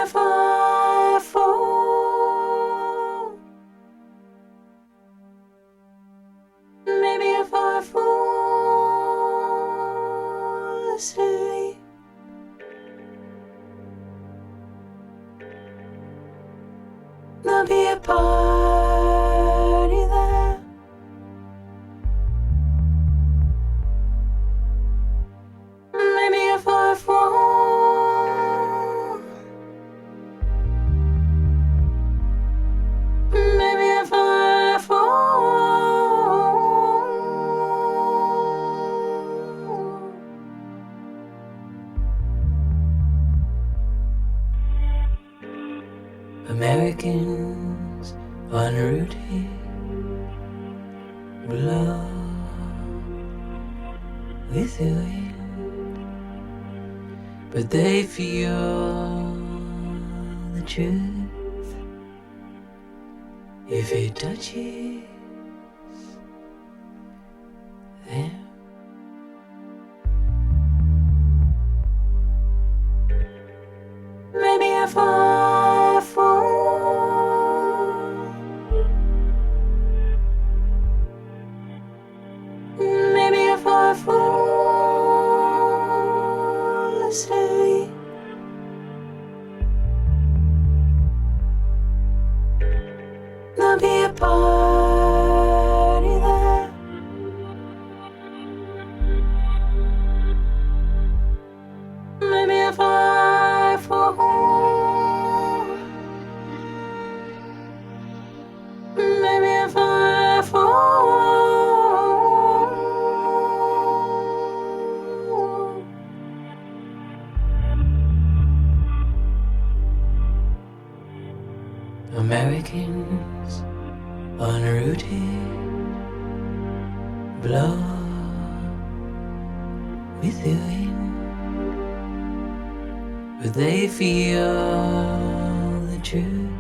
if I fall, maybe if I fall asleep, there'll be a party there. Maybe if I fall, maybe if I fall, Americans en route here blow with the wind, but they feel the truth if it touches them. Maybe if I fall, maybe if I fall asleep, there'll be a party there. Maybe if I fall, maybe if I fall, Americans en route here blow with the wind, but they feel the truth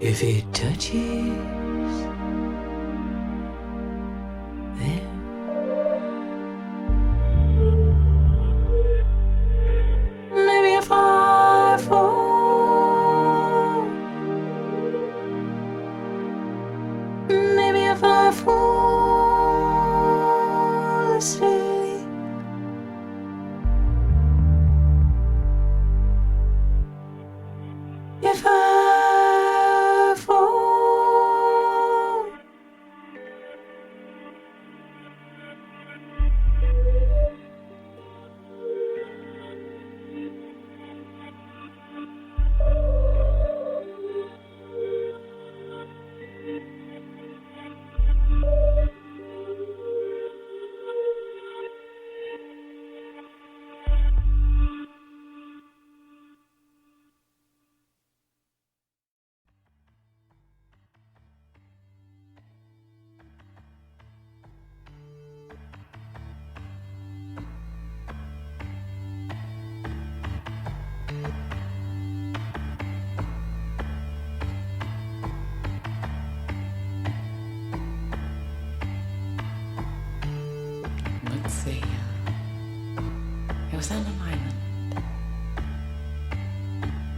if it touches them. Maybe if I fall, maybe if I fall asleep, if I fall, let's see. It was on an island,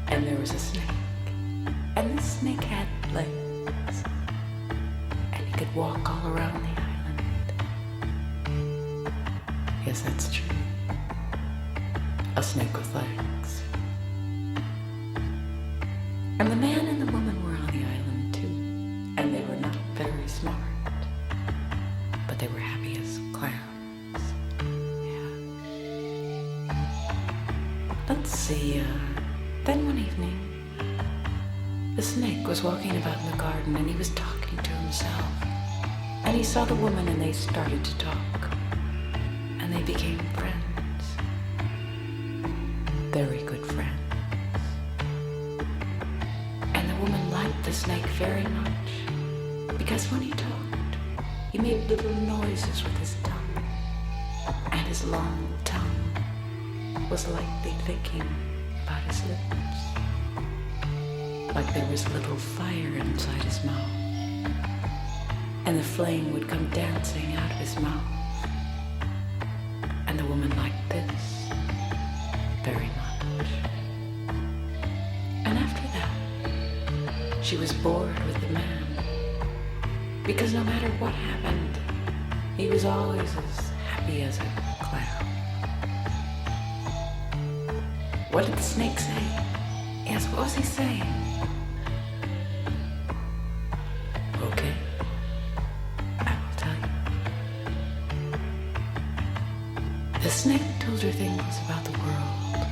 and there was a snake, and the snake had legs, and he could walk all around the island. Yes, that's true. A snake with legs. And the man and the woman were on the island too, and they were not very smart, but they were happy as clams. Let's see, then one evening, the snake was walking about in the garden and he was talking to himself. And he saw the woman and they started to talk. And they became friends. Very good friends. And the woman liked the snake very much because when he talked, he made little noises with his tongue. And his long tongue was lightly licking about his lips, like there was a little fire inside his mouth, and the flame would come dancing out of his mouth. And the woman liked this very much. She was bored with the man, because no matter what happened, he was always as happy as a clown. What did the snake say? Yes, what was he saying? Okay, I will tell you. The snake told her things about the world.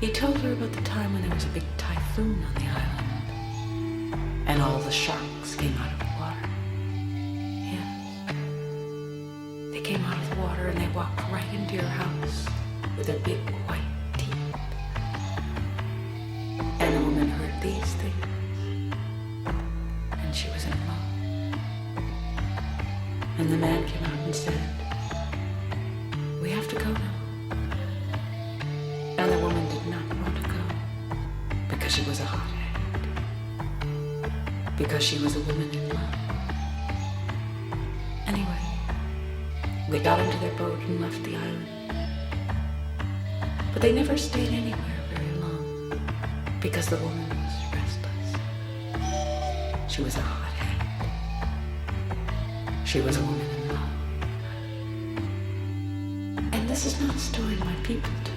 He told her about the time when there was a big typhoon on the island, and all the sharks came out of the water. Yes, they came out of the water and they walked right into your house with their big white teeth. And the woman heard these things, and she was in love. And the man came out and said, "We have to go now." And the woman did not want to go, because she was a hothead, because she was a woman in love. Anyway, they got into their boat and left the island. But they never stayed anywhere very long, because the woman was restless. She was a hothead. She was a woman in love. And this is not a story my people tell.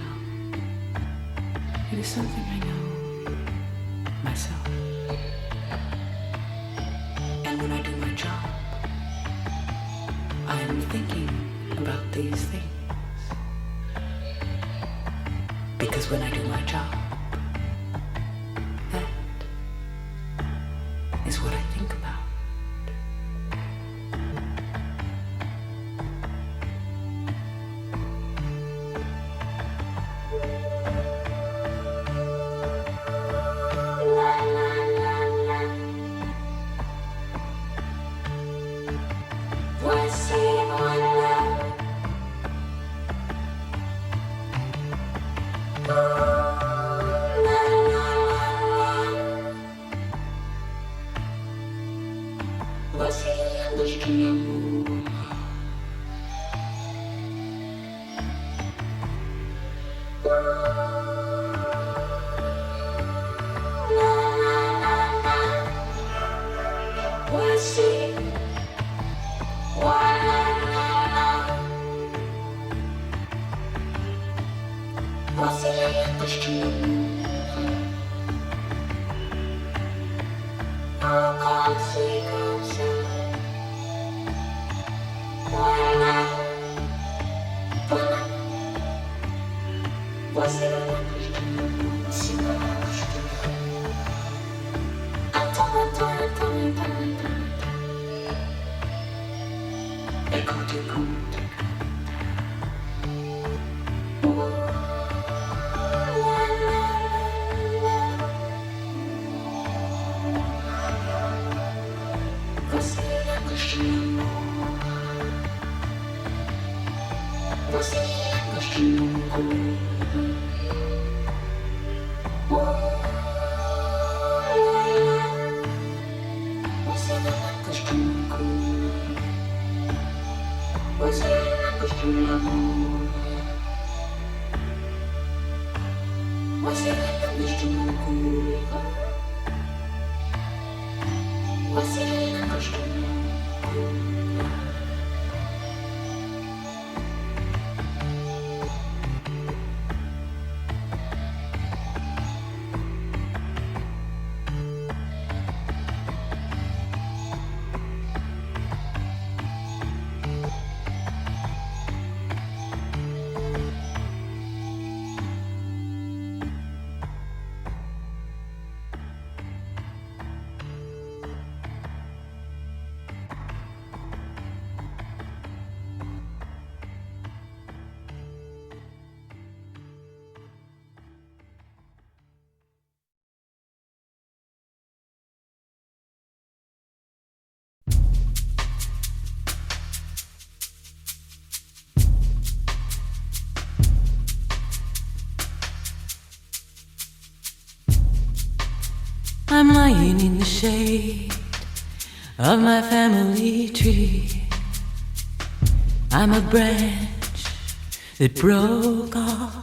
It is something I know myself. And when I do my job, I am thinking about these things. Because when I do my job, that is what I think about. I'm lying in the shade of my family tree. I'm a branch that broke off.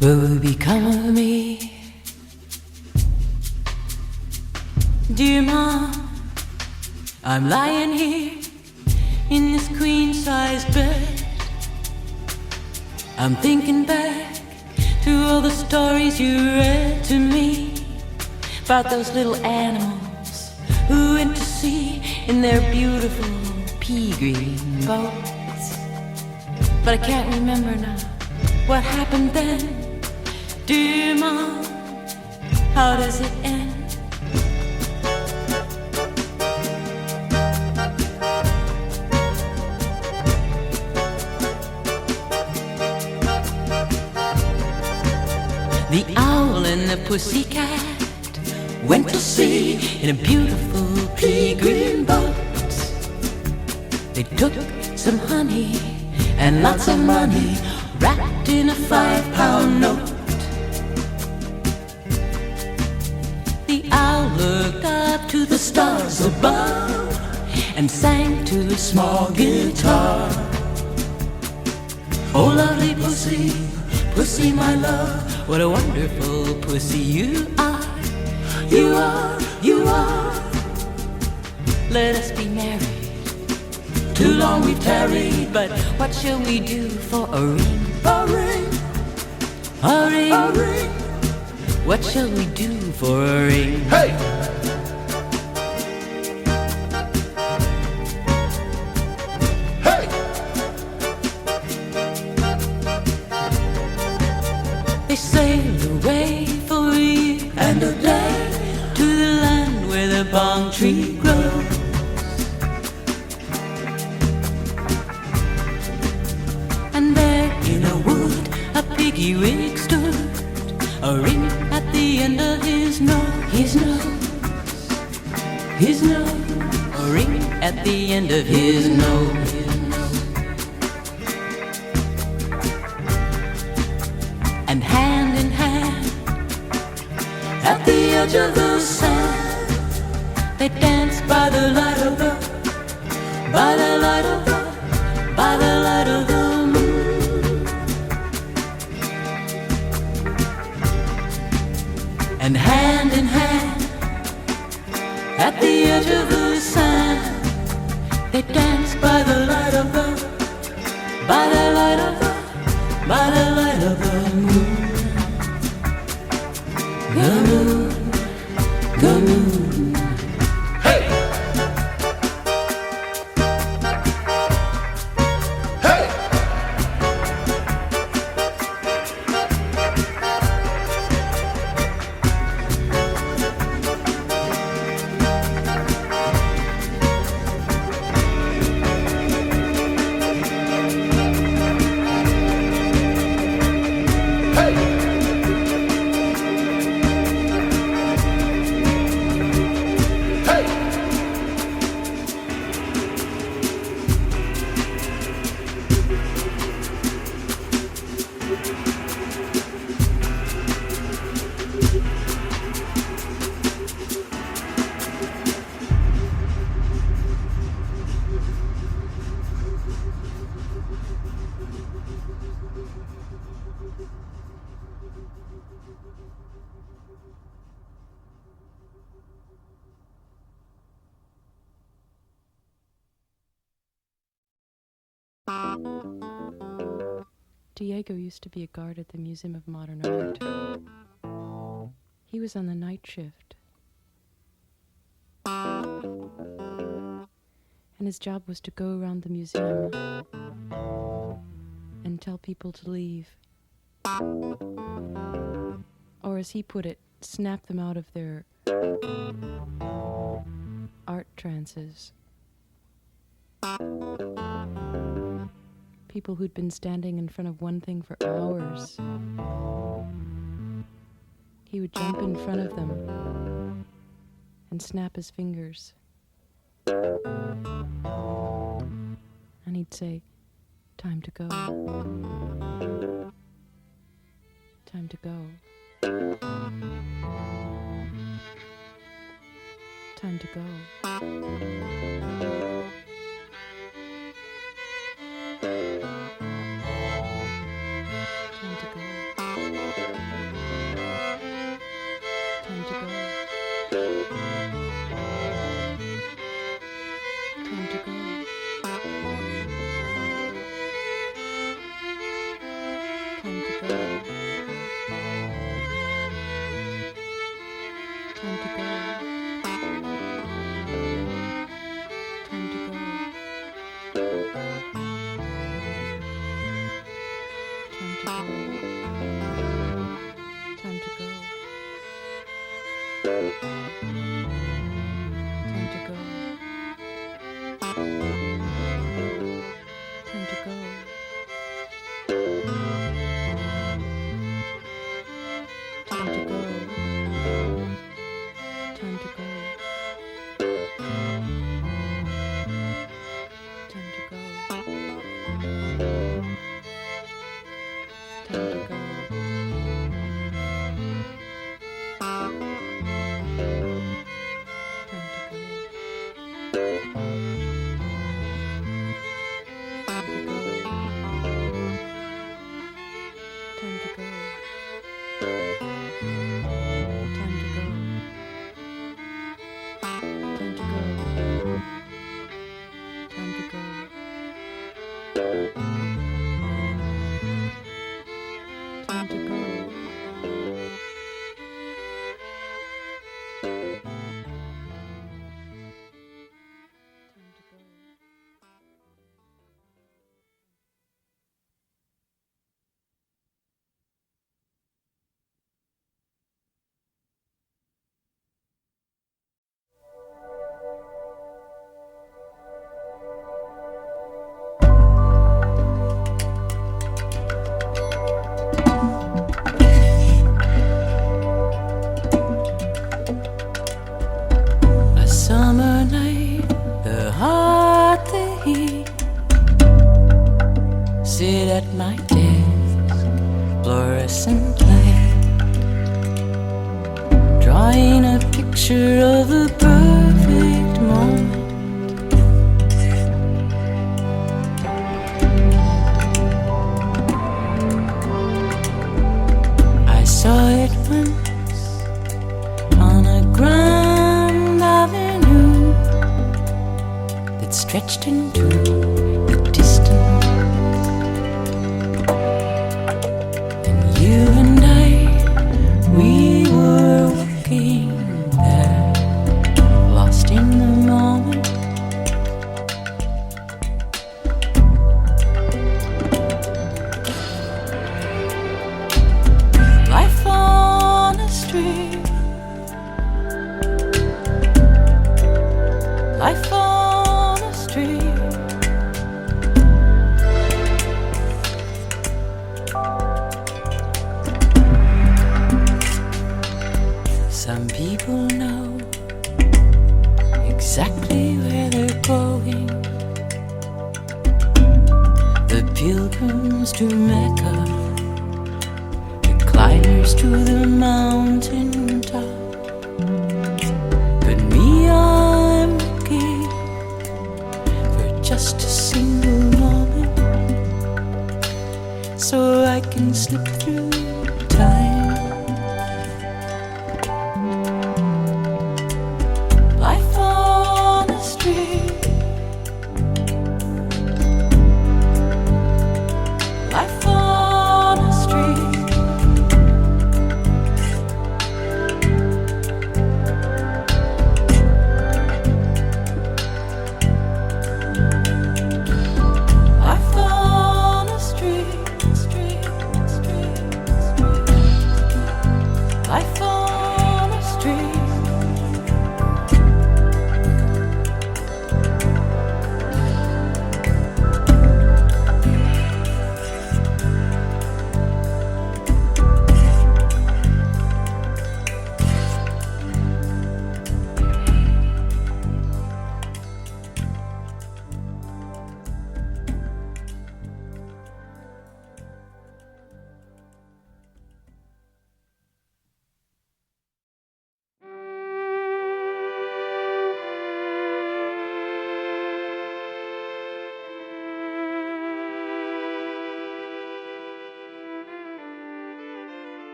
What will become of me Dear Mom, I'm lying here in this queen-size bed. I'm thinking back to all the stories you read to me about those little animals who went to sea in their beautiful pea-green boats. But I can't remember now what happened then. Dear Mom, how does it end? The owl and the pussycat went to sea in a beautiful pea-green boat. They took some honey and lots of money wrapped in a 5-pound note. The owl looked up to the stars above and sang to a small guitar. Oh, lovely pussy, pussy, my love, what a wonderful pussy you are. You are, you are. Let us be married. Too long we've tarried, but what shall we do for a ring? A ring, a ring, a ring. What shall we do for a ring? Hey! They sailed away for a year and a day to the land where the bong tree grows. And there in a wood a piggy wig stood, a ring at the end of his nose, his nose, his nose, a ring at the end of his nose. And hand in hand, at the edge of the sand, they danced by the light of the, by the light of the, by the light of the moon. And hand in hand, at the edge of the sand, they danced by the light of the, by the light of the, by the light of the moon. The moon, the moon. Hey! Hey! Diego used to be a guard at the Museum of Modern Art. He was on the night shift. And his job was to go around the museum and tell people to leave. Or as he put it, snap them out of their art trances. People who'd been standing in front of one thing for hours. He would jump in front of them and snap his fingers. And he'd say, "Time to go. Time to go. Time to go." Time to go.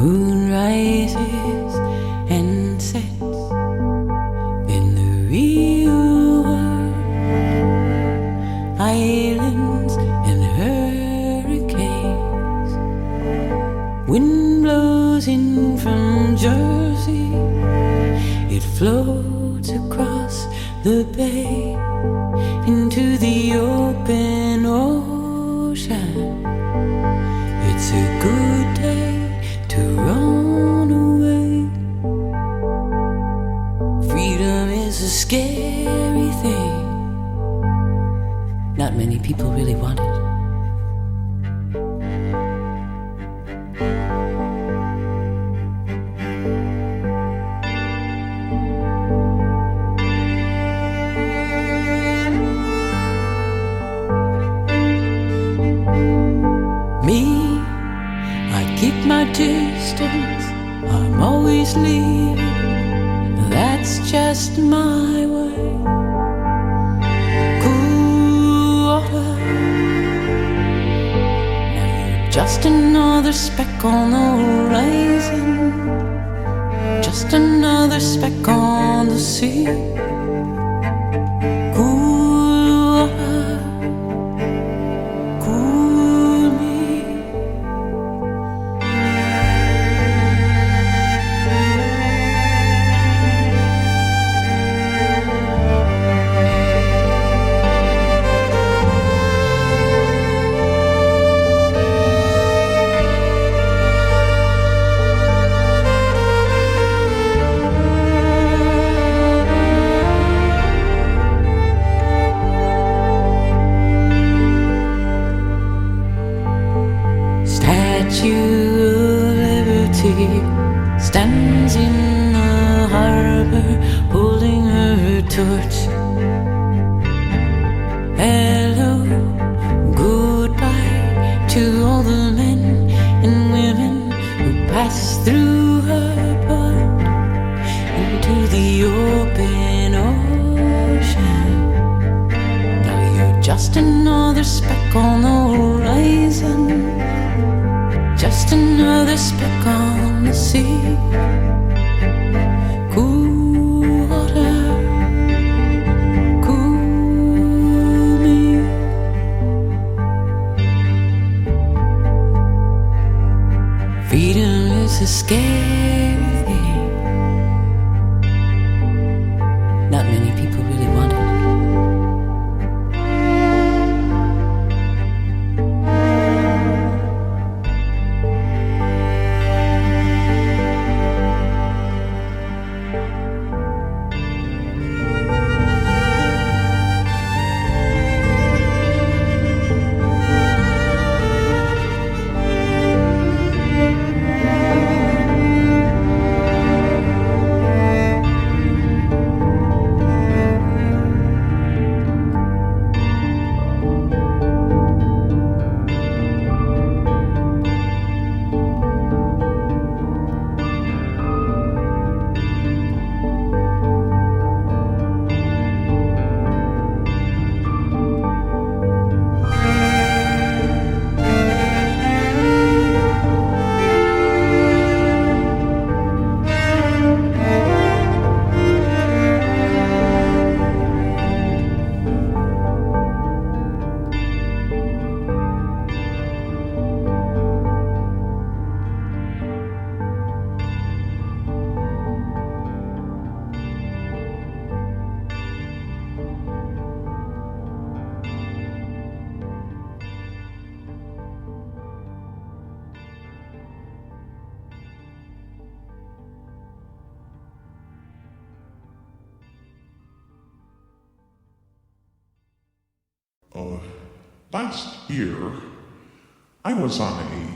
moon rises and sets in the real world. Islands and hurricanes. Wind blows in from Jersey. It floats across the bay into the open ocean. It's a good day to run away. Freedom is a scary thing. Not many people really want it. Distance, I'm always leaving. That's just my way. Cool water. Now you're just another speck on the horizon. Just another speck on the sea. Cool water. Cool me. Stands in the harbor holding her torch. Hello, goodbye to all the men and women who pass through her port into the open ocean. Now you're just another speck on the horizon. Just another speck on the sea. Cool water, cool me. Freedom is a scary thing. Not many people really want it. Last year, I was on a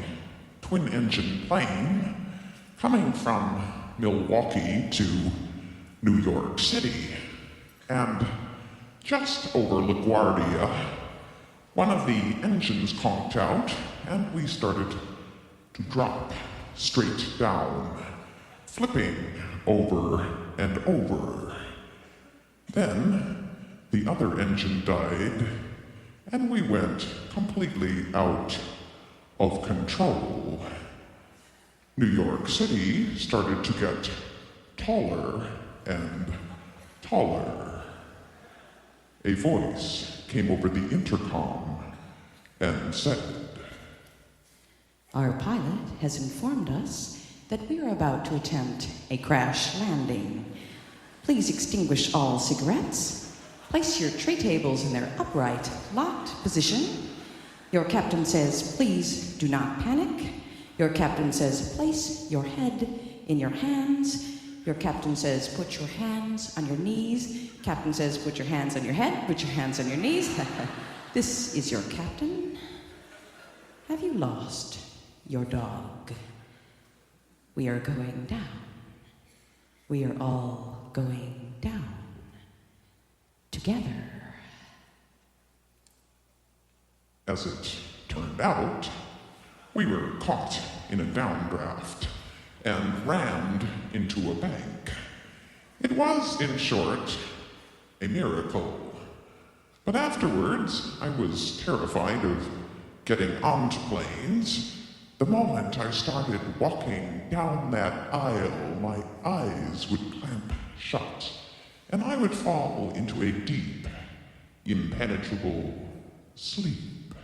twin-engine plane coming from Milwaukee to New York City, and just over LaGuardia, one of the engines conked out, and we started to drop straight down, flipping over and over. Then the other engine died, and we went completely out of control. New York City started to get taller and taller. A voice came over the intercom and said, Our pilot has informed us that we are about to attempt a crash landing. Please extinguish all cigarettes. Place your tray tables in their upright, locked position. Your captain says, please do not panic. Your captain says, place your head in your hands. Your captain says, put your hands on your knees. Captain says, put your hands on your head, put your hands on your knees. This is your captain. Have you lost your dog? We are going down. We are all going down. Together. As it turned out, we were caught in a downdraft and rammed into a bank. It was, in short, a miracle. But afterwards, I was terrified of getting onto planes. The moment I started walking down that aisle, my eyes would clamp shut, and I would fall into a deep, impenetrable sleep.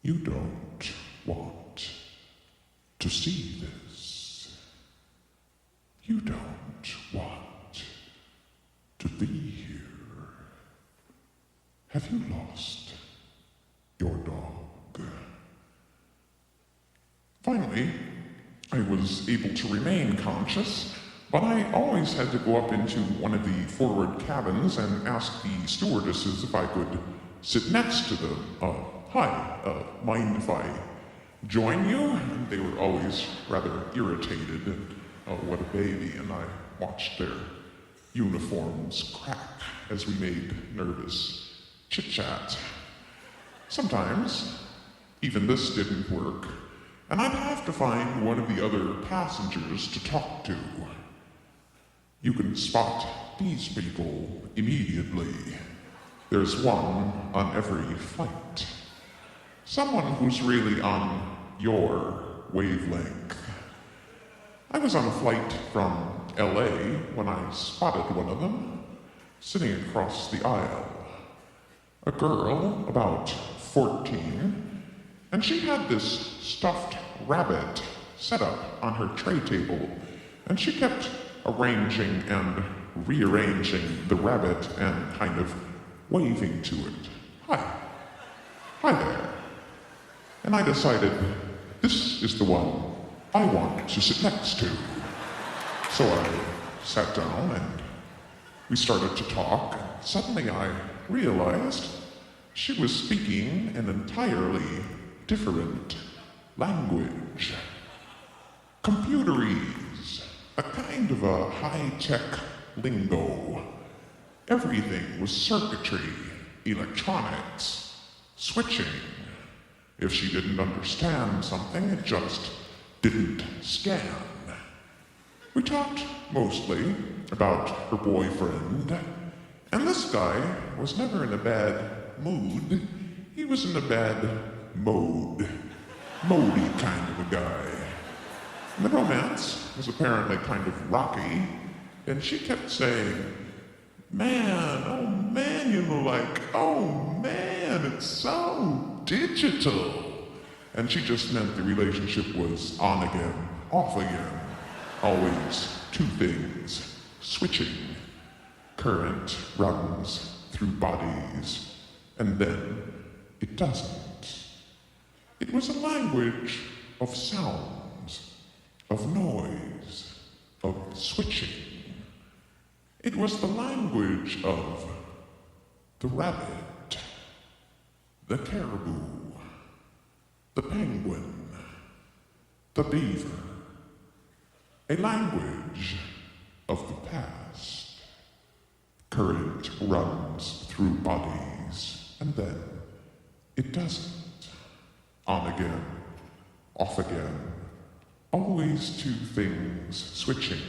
You don't want to see this. You don't want to be here. Have you lost your dog? Finally, I was able to remain conscious, but I always had to go up into one of the forward cabins and ask the stewardesses if I could sit next to them. Hi, mind if I join you? And they were always rather irritated, and what a baby, and I watched their uniforms crack as we made nervous chit-chat. Sometimes, even this didn't work, and I'd have to find one of the other passengers to talk to. You can spot these people immediately. There's one on every flight. Someone who's really on your wavelength. I was on a flight from LA when I spotted one of them, sitting across the aisle. A girl, about 14, and she had this stuffed rabbit set up on her tray table, and she kept arranging and rearranging the rabbit and kind of waving to it. Hi there. And I decided, this is the one I want to sit next to. So I sat down and we started to talk, and suddenly I realized she was speaking an entirely different language. Computerese, a kind of a high-tech lingo. Everything was circuitry, electronics, switching. If she didn't understand something, it just didn't scan. We talked mostly about her boyfriend, and this guy was never in a bad mood. He was in a bad mode. Mody kind of a guy. And the romance was apparently kind of rocky, and she kept saying, man, you know, like, oh man, it's so digital. And she just meant the relationship was on again, off again. Always two things, switching. Current runs through bodies, and then it doesn't. It was a language of sounds, of noise, of switching. It was the language of the rabbit, the caribou, the penguin, the beaver. A language of the past. Current runs through bodies, and then it doesn't. On again, off again. Always two things switching.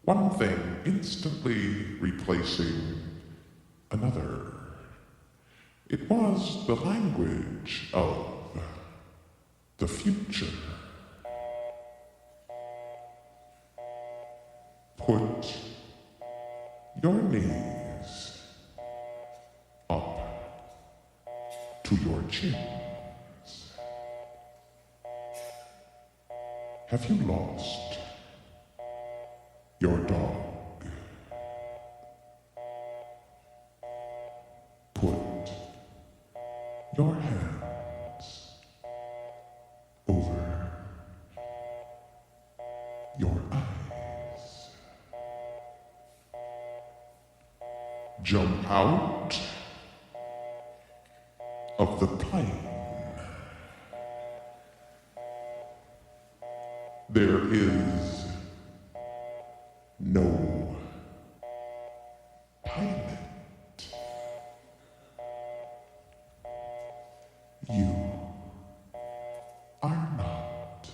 One thing instantly replacing another. It was the language of the future. Put your knees up to your chins. Have you lost your dog? Put your hands over your eyes. Jump out of the plane. There is no pilot. You are not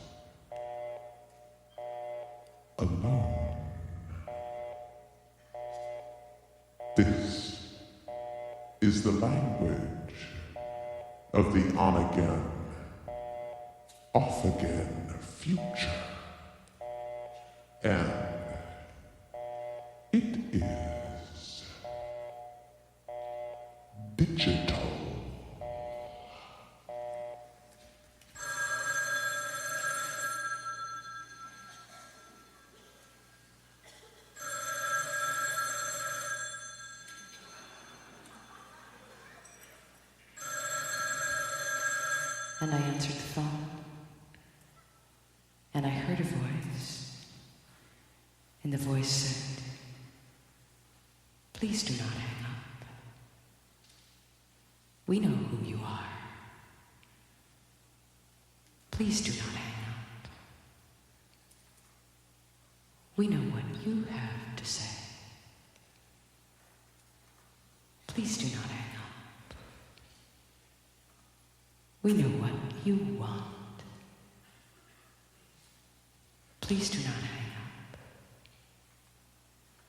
alone. This is the language of the on-again, off-again future. And it is digital. And I answered the phone, and I heard a voice, and the voice said, "Please do not hang up. We know who you are. Please do not hang up. We know what you have to say. Please do not hang up. We know what you want. Please do not hang up.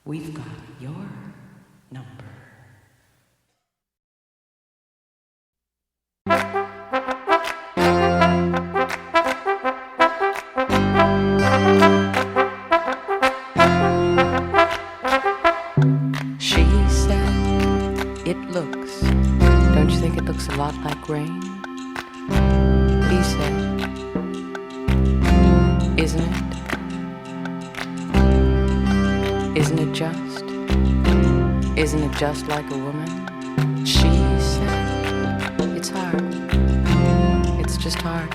We've got your number." She said, "It looks, don't you think it looks a lot like rain?" He said, "Isn't it? Isn't it just? Isn't it just like a woman?" She said, "It's hard. It's just hard.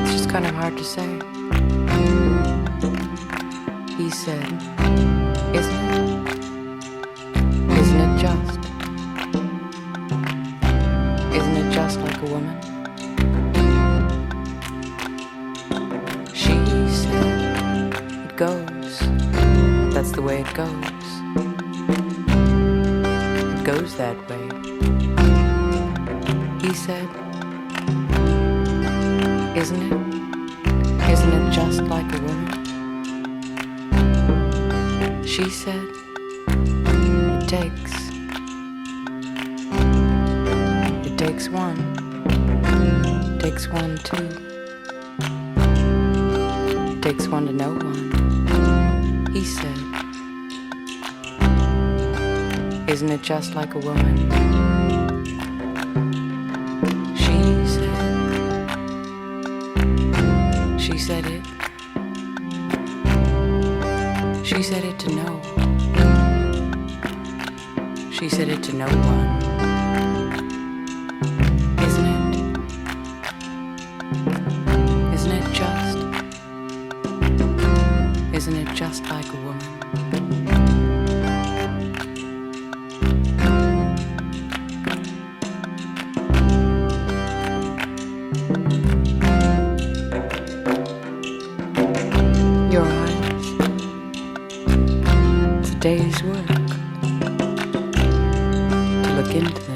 It's just kind of hard to say." He said, "Isn't it? Isn't it just? Isn't it just like a woman?" She said, "It goes. That's the way it goes. It goes that way." He said, "Isn't it? Isn't it just like a woman?" She said, "It takes one. Takes one too. Takes one to know one." He said, "Isn't it just like a woman?" She said it. She said it to know. She said it to no one. Isn't it just like a woman? Your eyes, it's a day's work to look into them.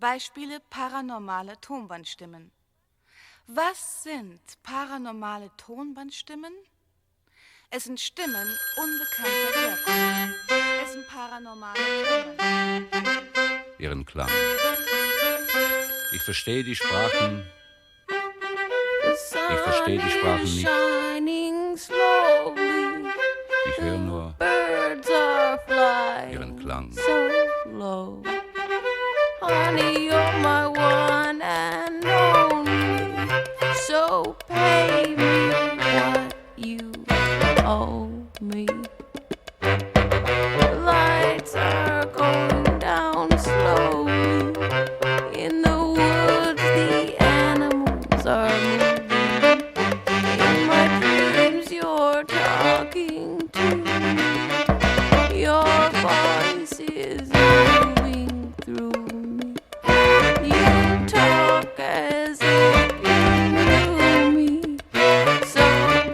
Beispiele paranormale Tonbandstimmen. Was sind paranormale Tonbandstimmen? Es sind Stimmen unbekannter Herkunft. Es sind paranormale Tonbandstimmen. Ihren Klang. Ich verstehe die Sprachen. Ich verstehe die Sprachen nicht. Ich höre nur ihren Klang. Honey, you're my one and only. So pay me what you owe me. The lights are going down slowly. In the woods, the animals are moving. In my dreams, you're talking to me. Your voice is moving through me. You talk as if you knew me. So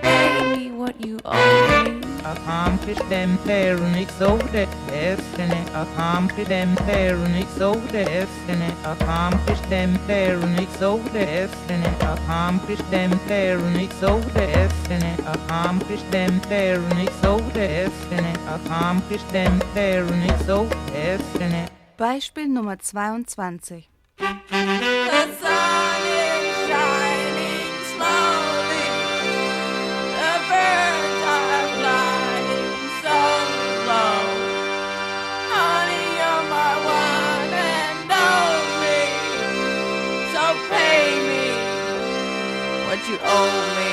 pay me what you owe me. Accomplish them there and it's so destiny. Accomplish them there and it's so destiny. Accomplish them there and it's so destiny. Accomplish them there and it's so destiny. Accomplish them there and it's so destiny. Accomplish them there and it's so destiny. Beispiel Nummer 22. The sun is shining slowly. The birds are flying so low. Honey, you're my one and only. So pay me what you owe me.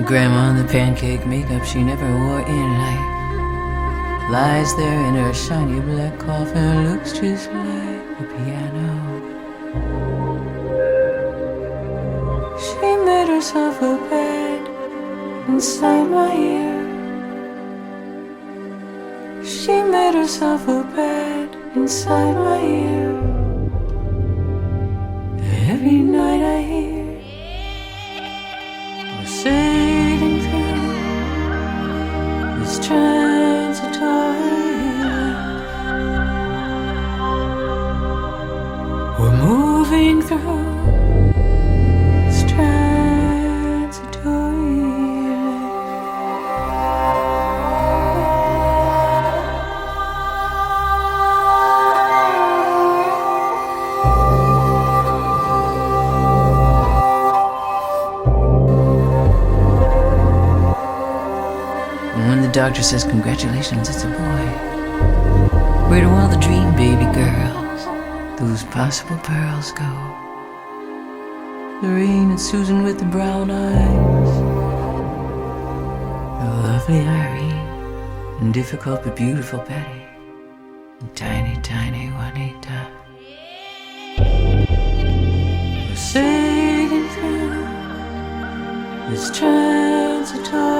Grandma in the pancake makeup she never wore in life lies there in her shiny black coffin, looks just like a piano. She made herself a bed inside my ear. She made herself a bed inside my ear. Every night I hear we're sailing through this transitory land. We're moving through this transitory land. When the doctor says congratulations, it's a boy, where do all the dream baby girls, those possible pearls, go? Lorraine and Susan with the brown eyes, the lovely Irene, and difficult but beautiful Betty, and tiny, tiny Juanita. We're sailing through this transitory